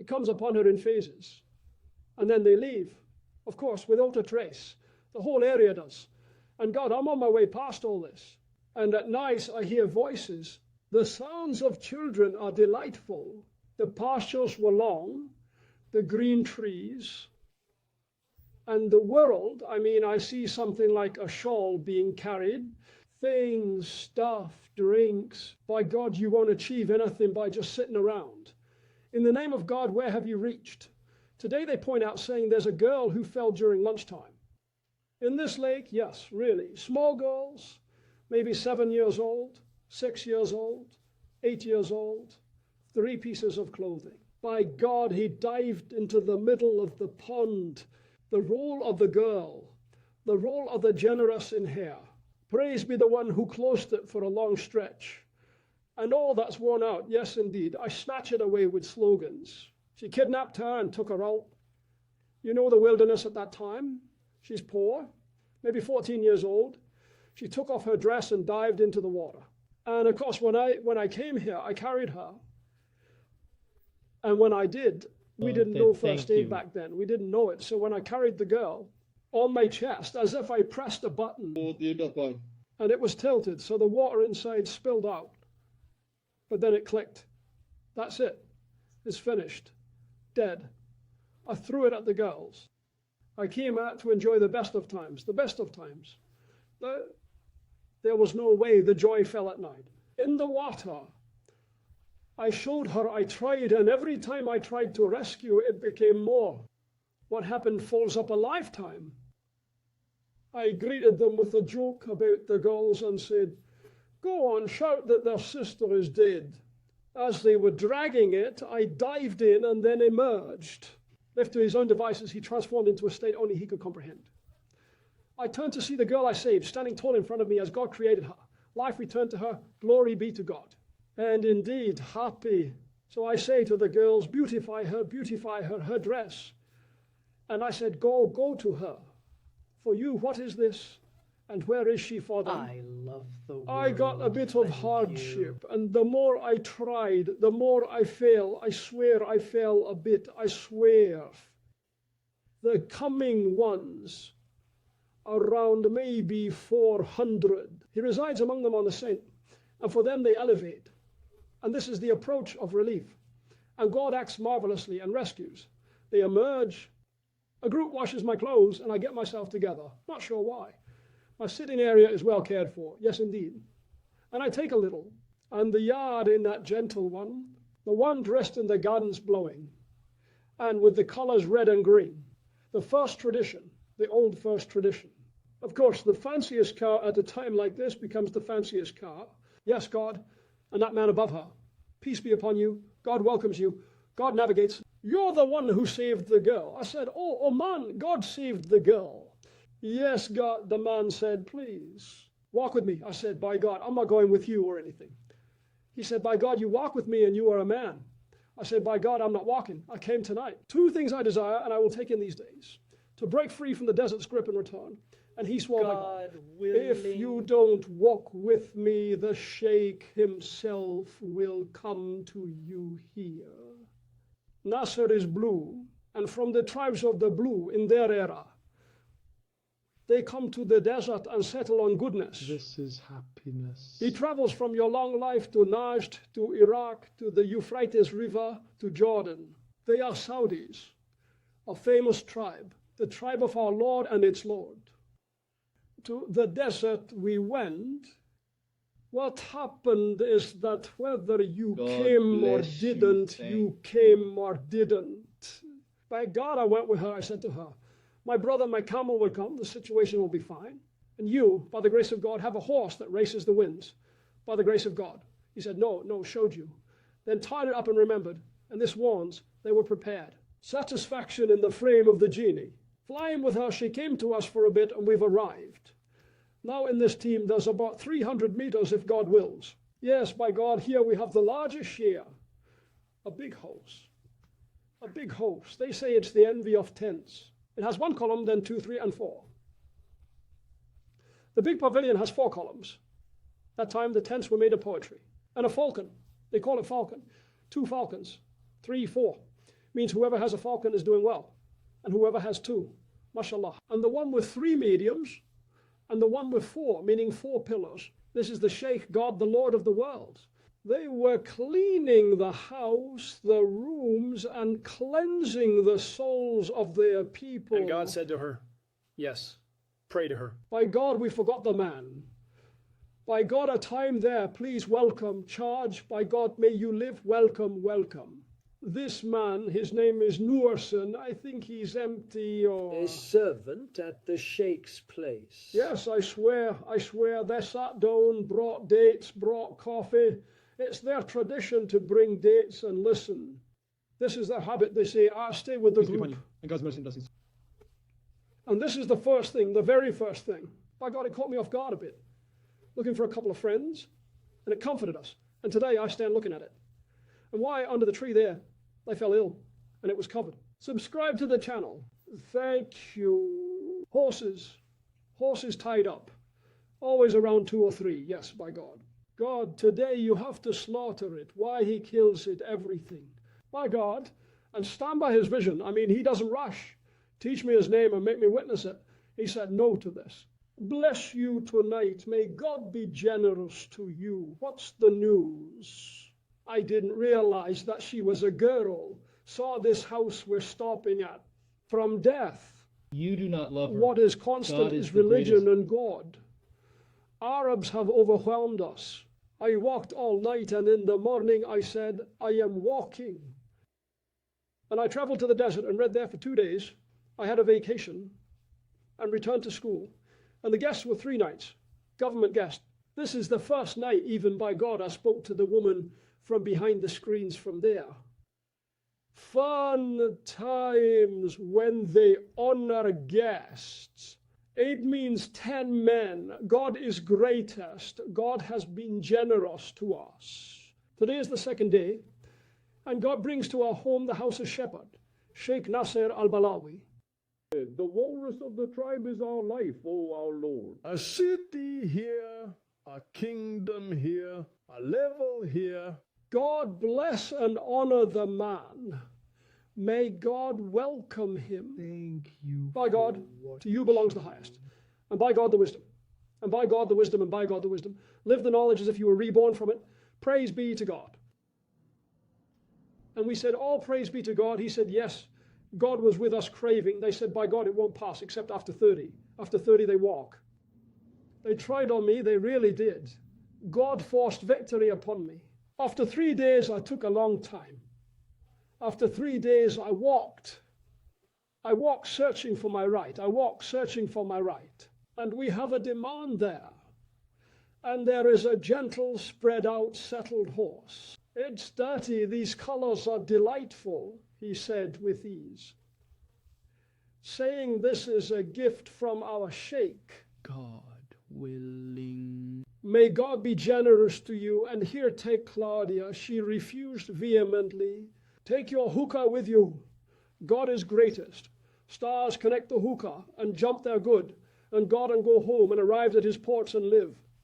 It comes upon her in phases. And then they leave, of course, without a trace. The whole area does. And God, I'm on my way past all this. And at night I hear voices. The sounds of children are delightful. The pastures were long, the green trees, and the world. I mean, I see something like a shawl being carried, things, stuff, drinks. By God, you won't achieve anything by just sitting around. In the name of God, where have you reached? Today they point out saying there's a girl who fell during lunchtime. In this lake, yes, really. Small girls, maybe 7 years old, 6 years old, 8 years old, 3 pieces of clothing. By God, he dived into the middle of the pond. The role of the girl, the role of the generous in hair. Praise be the one who closed it for a long stretch. And all that's worn out, yes indeed. I snatch it away with slogans. She kidnapped her and took her out. You know the wilderness at that time. She's poor, maybe 14 years old. She took off her dress and dived into the water. And of course, when I came here, I carried her. And when I did, we didn't know first aid back then. We didn't know it. So when I carried the girl on my chest, as if I pressed a button, and it was tilted, so the water inside spilled out. But then it clicked. That's it. It's finished. Dead. I threw it at the girls. I came out to enjoy the best of times. The best of times. There was no way the joy fell at night. In the water, I showed her I tried, and every time I tried to rescue, it became more. What happened folds up a lifetime. I greeted them with a joke about the girls and said, "Go on, shout that their sister is dead." As they were dragging it, I dived in and then emerged. Left to his own devices, he transformed into a state only he could comprehend. I turned to see the girl I saved, standing tall in front of me as God created her. Life returned to her. Glory be to God. And indeed, happy. So I say to the girls, beautify her dress. And I said, go to her. For you, what is this? And where is she for them? I love the world. I got a bit of hardship, and the more I tried, the more I fell. I swear I fell a bit, I swear. The coming ones, around maybe 400. He resides among them on the saint, and for them they elevate. And this is the approach of relief. And God acts marvelously and rescues. They emerge. A group washes my clothes, and I get myself together. Not sure why. My sitting area is well cared for, yes indeed. And I take a little, and the yard in that gentle one, the one dressed in the gardens blowing, and with the colors red and green, the first tradition, the old first tradition. Of course, the fanciest car at a time like this becomes the fanciest car. Yes, God, and that man above her. Peace be upon you. God welcomes you. God navigates. You're the one who saved the girl. I said, oh man, God saved the girl. Yes, God, the man said, please, walk with me. I said, by God, I'm not going with you or anything. He said, by God, you walk with me and you are a man. I said, by God, I'm not walking. I came tonight. 2 things I desire and I will take in these days. To break free from the desert's grip and return. And he swore by God, if you don't walk with me, the Sheikh himself will come to you here. Nasser is blue, and from the tribes of the blue in their era, they come to the desert and settle on goodness. This is happiness. He travels from your long life to Najd, to Iraq, to the Euphrates River, to Jordan. They are Saudis, a famous tribe, the tribe of our Lord and its Lord. To the desert we went. What happened is that whether you came or didn't, you came or didn't. By God, I went with her. I said to her, my brother, my camel will come. The situation will be fine. And you, by the grace of God, have a horse that races the winds. By the grace of God. He said, no, showed you. Then tied it up and remembered. And this warns, they were prepared. Satisfaction in the frame of the genie. Flying with her, she came to us for a bit, and we've arrived. Now in this team, there's about 300 meters if God wills. Yes, by God, here we have the largest share. A big house. A big house. They say it's the envy of tents. It has 1 column, then 2, 3, and 4. The big pavilion has 4 columns. That time the tents were made of poetry. And a falcon. They call it falcon. 2 falcons. 3, 4. means whoever has a falcon is doing well, and whoever has two, mashallah. And the one with 3 mediums, and the one with 4, meaning 4 pillars. This is the Sheikh, God, the Lord of the world. They were cleaning the house, the rooms, and cleansing the souls of their people. And God said to her, yes, pray to her. By God, we forgot the man. By God, a time there, please welcome, charge. By God, may you live, welcome, welcome. This man, his name is Noorson. I think he's empty or... A servant at the Sheikh's place. Yes, I swear. They sat down, brought dates, brought coffee. It's their tradition to bring dates and listen. This is their habit. They say, stay with the group. And this is the first thing, the very first thing. By God, it caught me off guard a bit. Looking for a couple of friends, and it comforted us. And today I stand looking at it. And why under the tree there, they fell ill, and it was covered. Subscribe to the channel. Thank you. Horses tied up. Always around 2 or 3, yes, by God. God, today you have to slaughter it. Why he kills it, everything. By God, and stand by his vision. I mean, he doesn't rush. Teach me his name and make me witness it. He said no to this. Bless you tonight. May God be generous to you. What's the news? I didn't realize that she was a girl. Saw this house we're stopping at. From death. You do not love her. What is constant God is the religion greatest. and God. Arabs have overwhelmed us. I walked all night, and in the morning I said, I am walking. And I traveled to the desert and read there for 2 days. I had a vacation and returned to school. And the guests were 3 nights, government guests. This is the first night, even by God, I spoke to the woman from behind the screens from there. Fun times when they honor guests. 8 means 10 men. God is greatest. God has been generous to us. Today is the 2nd day, and God brings to our home the house of shepherd, Sheikh Nasser al-Balawi. The walrus of the tribe is our life, O our Lord. A city here, a kingdom here, a level here. God bless and honor the man. May God welcome him. Thank you. By God, to you belongs the highest. And by God, the wisdom. And by God, the wisdom, and by God, the wisdom. Live the knowledge as if you were reborn from it. Praise be to God. And we said, all praise be to God. He said, yes, God was with us craving. They said, by God, it won't pass except after 30. After 30, they walk. They tried on me. They really did. God forced victory upon me. After 3 days, I took a long time. After 3 days, I walked. I walked searching for my right. I walked searching for my right. And we have a demand there. And there is a gentle, spread out, settled horse. It's dirty. These colors are delightful, he said with ease. Saying this is a gift from our Sheikh. God willing. May God be generous to you. And here take Claudia. She refused vehemently. Take your hookah with you. God is greatest. Stars connect the hookah and jump their good. And God and go home and arrive at his ports and live.